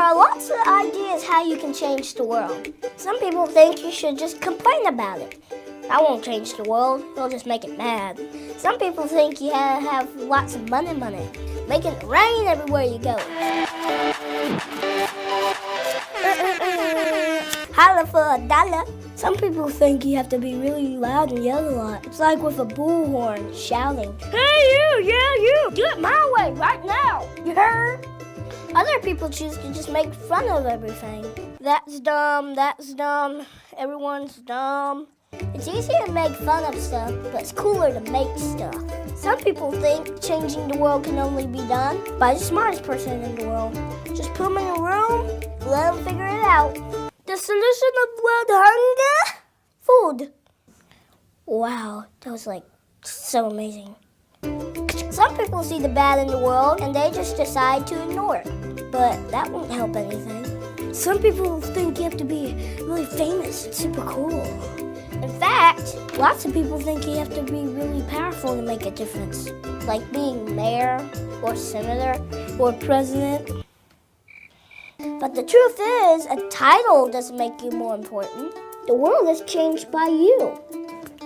are lots of ideas how you can change the world. Some people think you should just complain about it. That won't change the world, it'll just make it bad. Some people think you have lots of money. Make it rain everywhere you go. Holla for $1. Some people think you have to be really loud and yell a lot. It's like with a bullhorn shouting, "Hey you, yeah you, do it my way right now, you heard?" Other people choose to just make fun of everything. That's dumb, everyone's dumb. It's easier to make fun of stuff, but it's cooler to make stuff. Some people think changing the world can only be done by the smartest person in the world. Just put them in a room, let them figure it out. The solution of world hunger? Food. Wow, that was so amazing. Some people see the bad in the world and they just decide to ignore it, but that won't help anything. Some people think you have to be really famous and super cool. In fact, lots of people think you have to be really powerful to make a difference, like being mayor or senator or president. But the truth is, a title doesn't make you more important. The world is changed by you.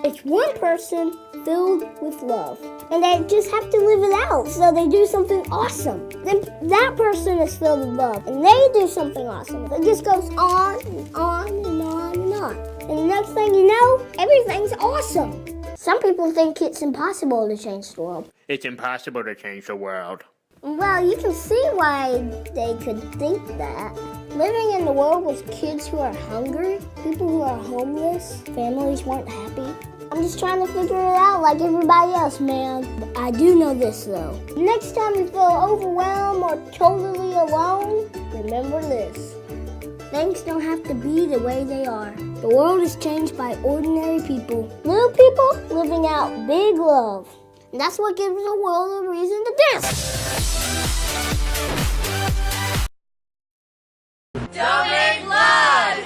It's one person filled with love. And they just have to live it out, so they do something awesome. Then that person is filled with love, and they do something awesome. It just goes on and on and on and on. And the next thing you know, everything's awesome. Some people think it's impossible to change the world. It's impossible to change the world. Well, you can see why they could think that. Living in the world with kids who are hungry, people who are homeless, families weren't happy. I'm just trying to figure it out like everybody else, man. I do know this, though. Next time you feel overwhelmed or totally alone, remember this. Things don't have to be the way they are. The world is changed by ordinary people. Little people living out big love. And that's what gives the world a reason to dance. Donate blood!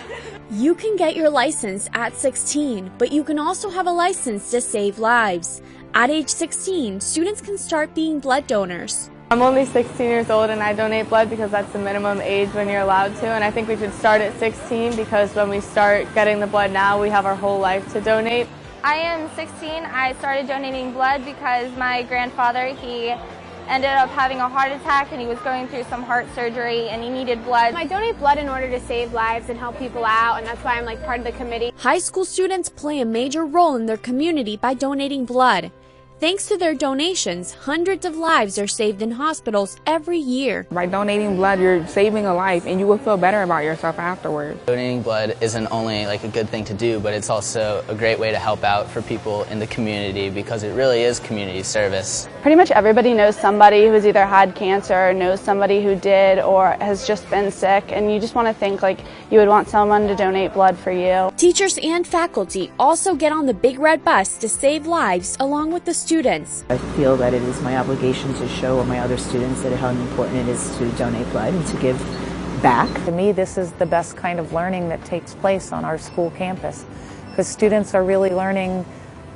You can get your license at 16, but you can also have a license to save lives. At age 16, students can start being blood donors. I'm only 16 years old and I donate blood because that's the minimum age when you're allowed to, and I think we should start at 16 because when we start getting the blood now, we have our whole life to donate. I am 16. I started donating blood because my grandfather, he ended up having a heart attack and he was going through some heart surgery and he needed blood. I donate blood in order to save lives and help people out, and that's why I'm part of the committee. High school students play a major role in their community by donating blood. Thanks to their donations, hundreds of lives are saved in hospitals every year. By donating blood, you're saving a life and you will feel better about yourself afterwards. Donating blood isn't only a good thing to do, but it's also a great way to help out for people in the community because it really is community service. Pretty much everybody knows somebody who's either had cancer, knows somebody who did, or has just been sick, and you just want to think you would want someone to donate blood for you. Teachers and faculty also get on the Big Red Bus to save lives along with the students. I feel that it is my obligation to show my other students how important it is to donate blood and to give back. To me, this is the best kind of learning that takes place on our school campus because students are really learning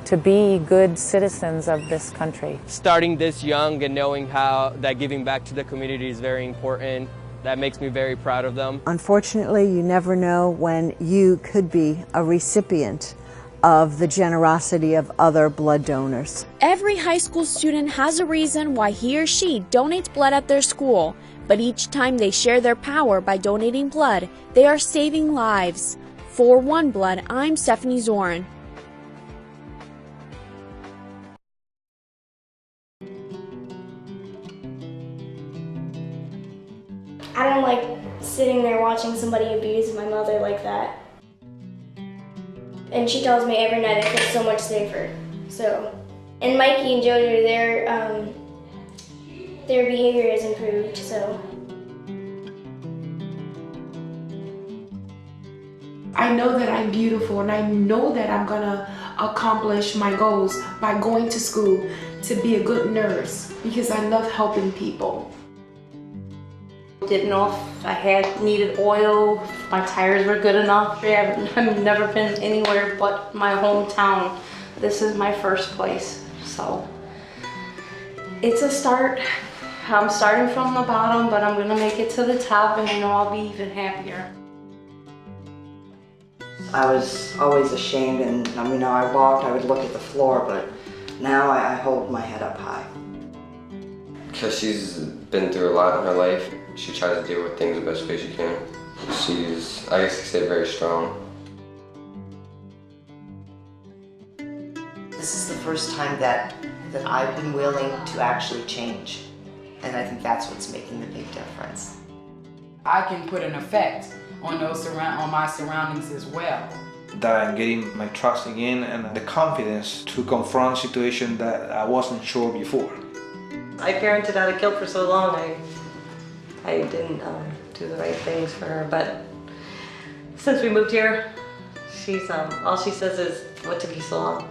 to be good citizens of this country. Starting this young and knowing how that giving back to the community is very important, that makes me very proud of them. Unfortunately, you never know when you could be a recipient of the generosity of other blood donors. Every high school student has a reason why he or she donates blood at their school, but each time they share their power by donating blood, they are saving lives. For One Blood, I'm Stephanie Zorin. I don't like sitting there watching somebody abuse my mother like that. And she tells me every night I feel so much safer. And Mikey and Jojo, their behavior has improved, so. I know that I'm beautiful and I know that I'm gonna accomplish my goals by going to school to be a good nurse because I love helping people. Didn't know if I needed oil, if my tires were good enough. I've never been anywhere but my hometown. This is my first place, so it's a start. I'm starting from the bottom, but I'm gonna make it to the top, and I know I'll be even happier. I was always ashamed, and I walked, I would look at the floor, but now I hold my head up high. Because she's been through a lot in her life, she tries to deal with things the best way she can. She's, I guess you could say, very strong. This is the first time that I've been willing to actually change. And I think that's what's making the big difference. I can put an effect on my surroundings as well. That I'm getting my trust again and the confidence to confront situations that I wasn't sure before. I parented out of guilt for so long. I didn't do the right things for her, but since we moved here, she's all she says is, "What took you so long?"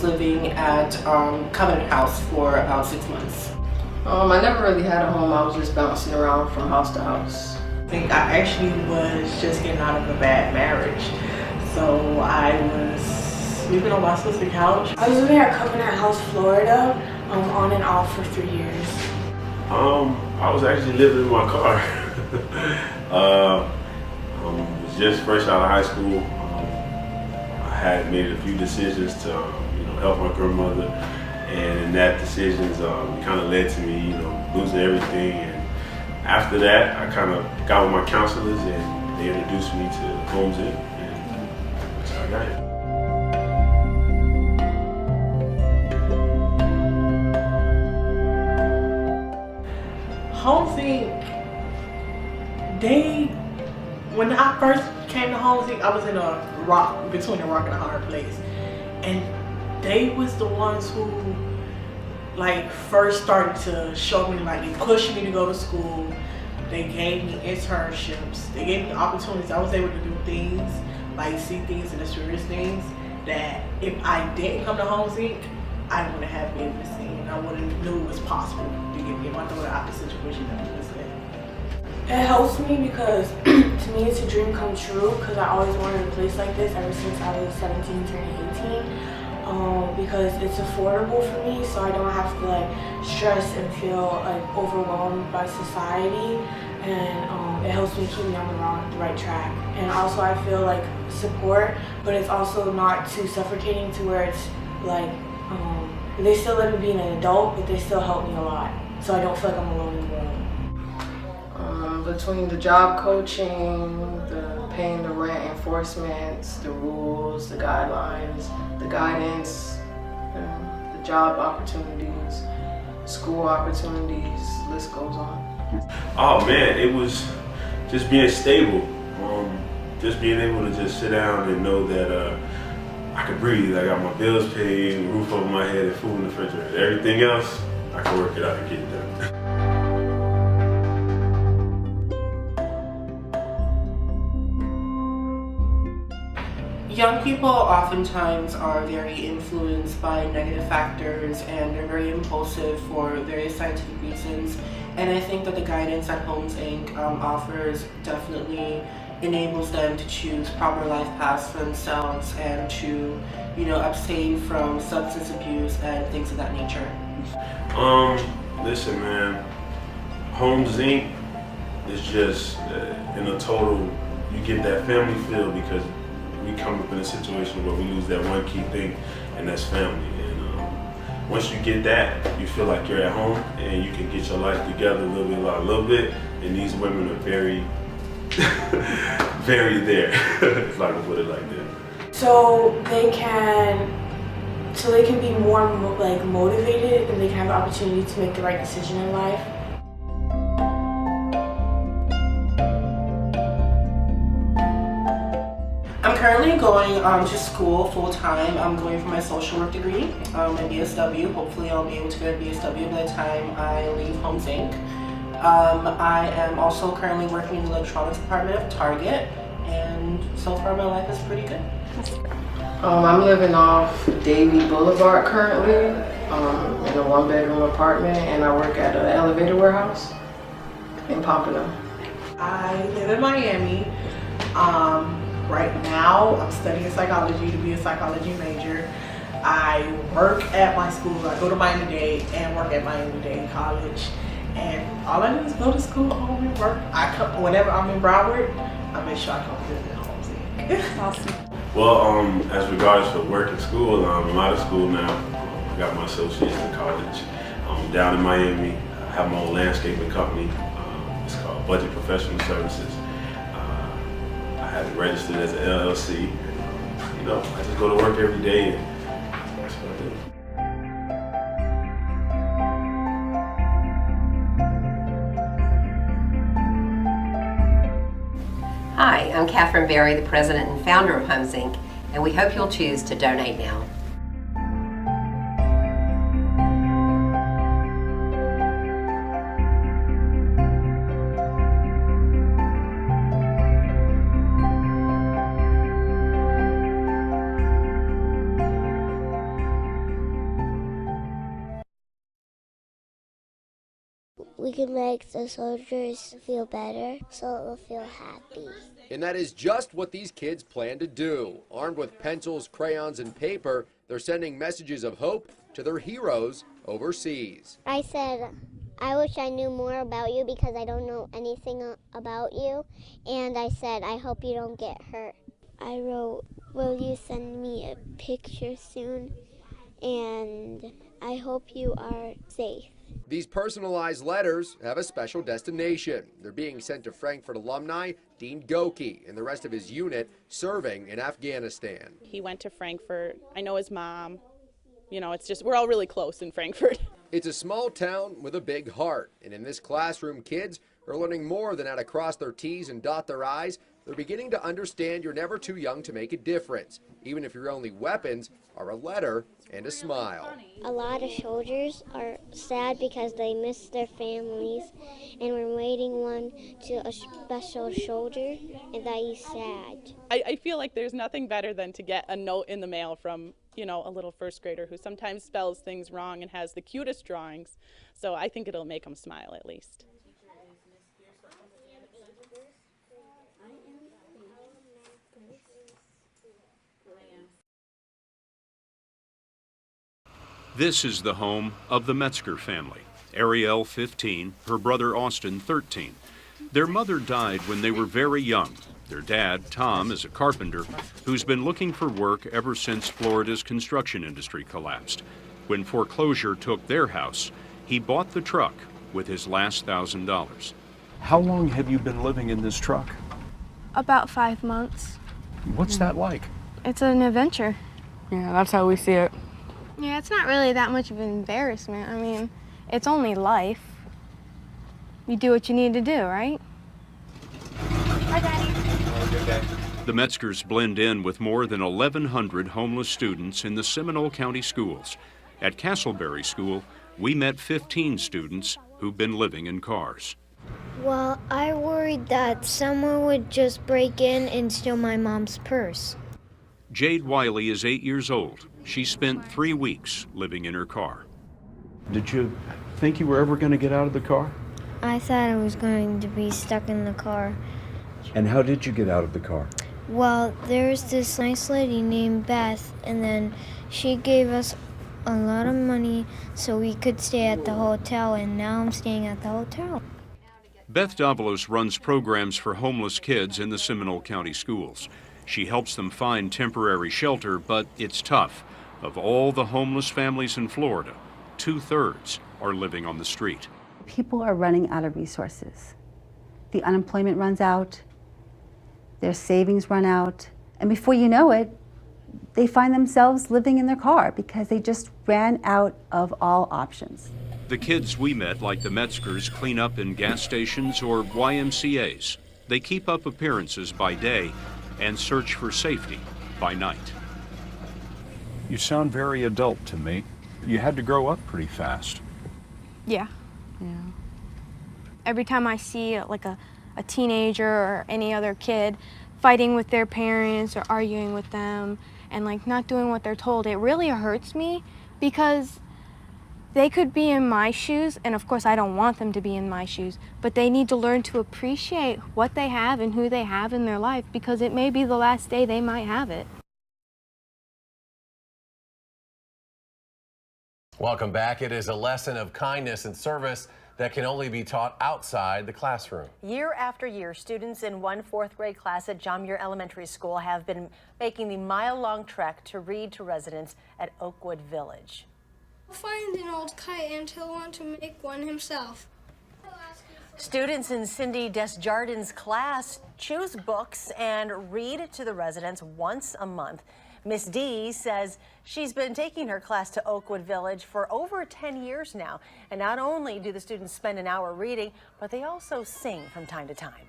Living at Covenant House for about 6 months. I never really had a home. I was just bouncing around from house to house. I think I actually was just getting out of a bad marriage. So I was sleeping on my sister's couch. I was living at Covenant House, Florida, on and off for 3 years. I was actually living in my car. Was just fresh out of high school. I had made a few decisions to help my grandmother, and in that decisions kind of led to me, losing everything. And after that, I kind of got with my counselors, and they introduced me to H.O.M.E.S, and that's how I got it. H.O.M.E.S, when I first came to H.O.M.E.S, I was in between a rock and a hard place, and they was the ones who first started to show me, they pushed me to go to school. They gave me internships. They gave me opportunities. I was able to do things, see things and experience things that if I didn't come to H.O.M.E.S, I wouldn't have been able to see, and I wouldn't knew it was possible to get my daughter out of the situation that we was in. It helps me because to me it's a dream come true, because I always wanted a place like this ever since I was 17 turning 18. Because it's affordable for me, so I don't have to stress and feel overwhelmed by society, and it helps me keep me on the right track. And also I feel support, but it's also not too suffocating to where it's they still let me be an adult, but they still help me a lot, so I don't feel like I'm alone in the world. Between the job coaching, the paying the rent enforcements, the rules, the guidelines, the guidance, the job opportunities, school opportunities, list goes on. Oh man, it was just being stable. Just being able to just sit down and know that I could breathe. I got my bills paid, a roof over my head, and food in the refrigerator. Everything else, I can work it out and get it done. Young people oftentimes are very influenced by negative factors and they're very impulsive for various scientific reasons. And I think that the guidance that H.O.M.E.S Inc. Offers definitely enables them to choose proper life paths for themselves and to, abstain from substance abuse and things of that nature. Listen, man, H.O.M.E.S Inc. is just in a total, you get that family feel because we come up in a situation where we lose that one key thing, and that's family. And once you get that, you feel like you're at home and you can get your life together a little bit. And these women are very, very there, if I can put it like that. So they can be more motivated, and they can have the opportunity to make the right decision in life. I'm currently going to school full-time. I'm going for my social work degree at BSW. Hopefully I'll be able to get a BSW by the time I leave H.O.M.E.S Inc. I am also currently working in the electronics department of Target, and so far my life is pretty good. I'm living off Davie Boulevard currently in a one-bedroom apartment, and I work at an elevator warehouse in Pompano. I live in Miami. Right now, I'm studying psychology to be a psychology major. I work at my school. I go to Miami-Dade and work at Miami-Dade College. And all I do is go to school, home, and work. Whenever I'm in Broward, I make sure I come visit H.O.M.E.S Inc. Awesome. Well, as regards for work and school, I'm out of school now. I got my associates in college. Down in Miami, I have my own landscaping company. It's called Budget Professional Services. I have it registered as an LLC. And, I just go to work every day, and that's what I do. Hi, I'm Catherine Berry, the president and founder of H.O.M.E.S Inc., and we hope you'll choose to donate now. We can make the soldiers feel better, so it will feel happy. And that is just what these kids plan to do. Armed with pencils, crayons, and paper, they're sending messages of hope to their heroes overseas. I said, I wish I knew more about you because I don't know anything about you. And I said, I hope you don't get hurt. I wrote, will you send me a picture soon? And I hope you are safe. These personalized letters have a special destination. They're being sent to Frankfurt alumni Dean Goki and the rest of his unit serving in Afghanistan. He went to Frankfurt. I know his mom. It's just, we're all really close in Frankfurt. It's a small town with a big heart. And in this classroom, kids are learning more than how to cross their T's and dot their I's. They're beginning to understand you're never too young to make a difference, even if your only weapons are a letter and a smile. A lot of soldiers are sad because they miss their families, and we're waiting one to a special soldier, and that is sad. I feel like there's nothing better than to get a note in the mail from, a little first grader who sometimes spells things wrong and has the cutest drawings. So I think it'll make them smile at least. This is the home of the Metzger family. Ariel, 15, her brother Austin, 13. Their mother died when they were very young. Their dad, Tom, is a carpenter who's been looking for work ever since Florida's construction industry collapsed. When foreclosure took their house, he bought the truck with his last $1,000. How long have you been living in this truck? About 5 months. What's that like? It's an adventure. Yeah, that's how we see it. Yeah, it's not really that much of an embarrassment. I mean, it's only life. You do what you need to do, right? Hi, Daddy. The Metzgers blend in with more than 1,100 homeless students in the Seminole County schools. At Castleberry School, we met 15 students who've been living in cars. Well, I worried that someone would just break in and steal my mom's purse. Jade Wiley is 8 years old. She spent 3 weeks living in her car. Did you think you were ever going to get out of the car? I thought I was going to be stuck in the car. And how did you get out of the car? Well, there's this nice lady named Beth, and then she gave us a lot of money so we could stay at the hotel, and now I'm staying at the hotel. Beth Davalos runs programs for homeless kids in the Seminole County schools. She helps them find temporary shelter, but it's tough. Of all the homeless families in Florida, 2/3 are living on the street. People are running out of resources. The unemployment runs out, their savings run out, and before you know it, they find themselves living in their car because they just ran out of all options. The kids we met, like the Metzgers, clean up in gas stations or YMCAs. They keep up appearances by day and search for safety by night. You sound very adult to me. You had to grow up pretty fast. Yeah. Every time I see like a teenager or any other kid fighting with their parents or arguing with them and like not doing what they're told, it really hurts me because they could be in my shoes, and of course I don't want them to be in my shoes, but they need to learn to appreciate what they have and who they have in their life because it may be the last day they might have it. Welcome back. It is a lesson of kindness and service that can only be taught outside the classroom. Year after year, students in one 4th grade class at John Muir Elementary School have been making the mile-long trek to read to residents at Oakwood Village. He'll find an old kite and he'll want to make one himself. Students in Cindy Desjardins' class choose books and read to the residents once a month. Miss D says she's been taking her class to Oakwood Village for over 10 years now. And not only do the students spend an hour reading, but they also sing from time to time.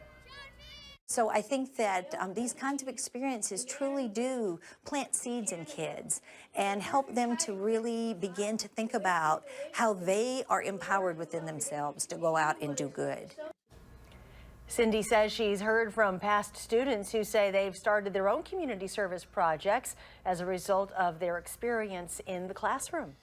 So I think that these kinds of experiences truly do plant seeds in kids and help them to really begin to think about how they are empowered within themselves to go out and do good. Cindy says she's heard from past students who say they've started their own community service projects as a result of their experience in the classroom.